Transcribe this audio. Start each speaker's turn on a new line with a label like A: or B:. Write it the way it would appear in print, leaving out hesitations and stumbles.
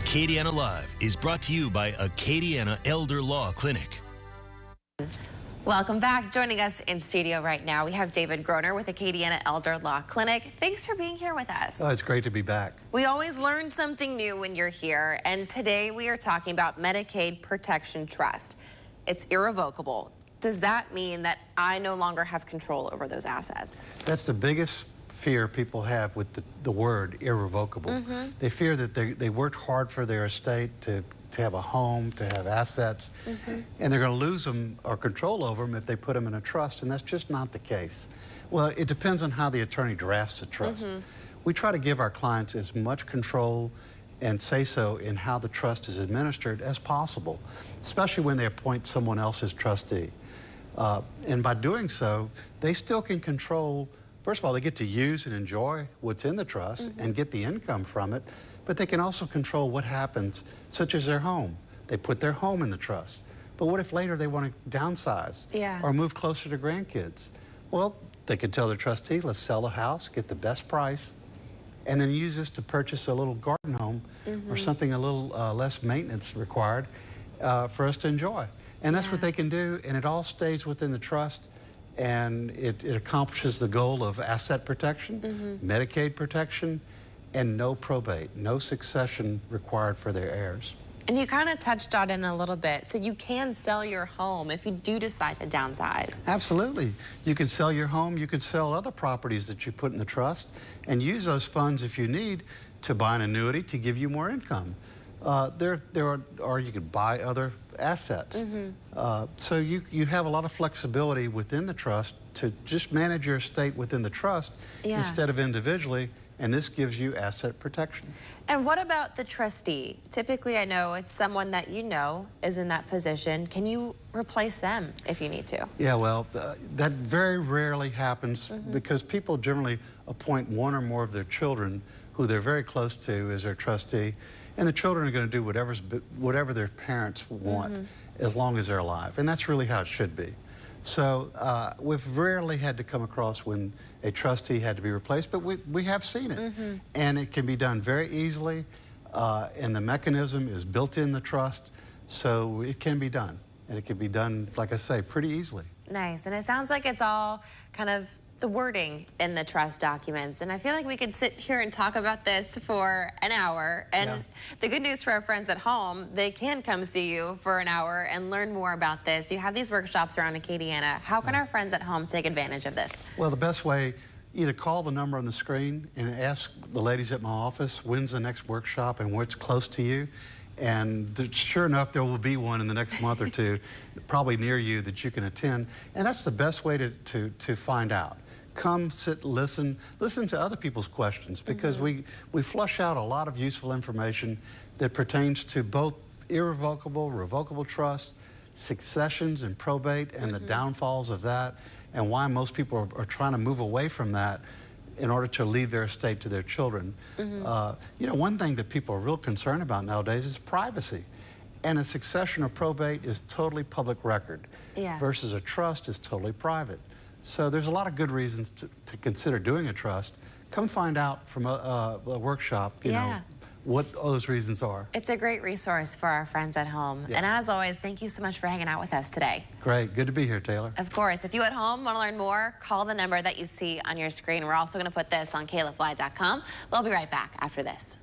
A: Acadiana Live is brought to you by Acadiana Elder Law Clinic.
B: Welcome back. Joining us in studio right now, we have David Groner with Acadiana Elder Law Clinic. Thanks for being here with us.
C: Oh, it's great to be back.
B: We always learn something new when you're here, and today we are talking about Medicaid Protection Trust. It's irrevocable. Does that mean that I no longer have control over those assets?
C: That's the biggest fear people have with the word irrevocable. They fear that they worked hard for their estate to have a home, to have assets, and they're going to lose them or control over them if they put them in a trust, and that's just not the case. Well, it depends on how the attorney drafts the trust. We try to give our clients as much control and say-so in how the trust is administered as possible, especially when they appoint someone else as trustee. And by doing so, they still can control. First of all, they get to use and enjoy what's in the trust and get the income from it, but they can also control what happens, such as their home. They put their home in the trust. But what if later they want to downsize or move closer to grandkids? Well, they could tell their trustee, let's sell the house, get the best price, and then use this to purchase a little garden home or something a little less maintenance required for us to enjoy. And that's what they can do, and it all stays within the trust. And it accomplishes the goal of asset protection, Medicaid protection, and no probate, no succession required for their heirs.
B: And you kind of touched on it a little bit, so you can sell your home if you do decide to downsize.
C: Absolutely. You can sell your home, you can sell other properties that you put in the trust, and use those funds if you need to buy an annuity to give you more income. Or you could buy other assets. So you have a lot of flexibility within the trust to just manage your estate within the trust instead of individually, and this gives you asset protection.
B: And what about the trustee? Typically, I know it's someone that you know is in that position. Can you replace them if you need to?
C: Yeah, well, that very rarely happens because people generally appoint one or more of their children who they're very close to as their trustee, and the children are going to do whatever their parents want as long as they're alive, and that's really how it should be. So we've rarely had to come across when a trustee had to be replaced, but we have seen it, and it can be done very easily, and the mechanism is built in the trust, so it can be done, and it can be done, like I say, pretty easily.
B: Nice, and it sounds like it's all kind of the wording in the trust documents, and I feel like we could sit here and talk about this for an hour, and the good news for our friends at home, they can come see you for an hour and learn more about this. You have these workshops around Acadiana. How can our friends at home take advantage of this?
C: Well, the best way, either call the number on the screen and ask the ladies at my office when's the next workshop and what's close to you. And sure enough, there will be one in the next month or two, probably near you, that you can attend. And that's the best way to find out. Come, sit, listen to other people's questions, because we flush out a lot of useful information that pertains to both irrevocable, revocable trusts, successions and probate, and the downfalls of that, and why most people are trying to move away from that in order to leave their estate to their children. You know, one thing that people are real concerned about nowadays is privacy. And a succession or probate is totally public record versus a trust is totally private. So there's a lot of good reasons to consider doing a trust. Come find out from a workshop, you know, what those reasons are.
B: It's a great resource for our friends at home. And as always, thank you so much for hanging out with us today.
C: Great. Good to be here, Taylor.
B: Of course. If you at home want to learn more, call the number that you see on your screen. We're also going to put this on calefly.com. We'll be right back after this.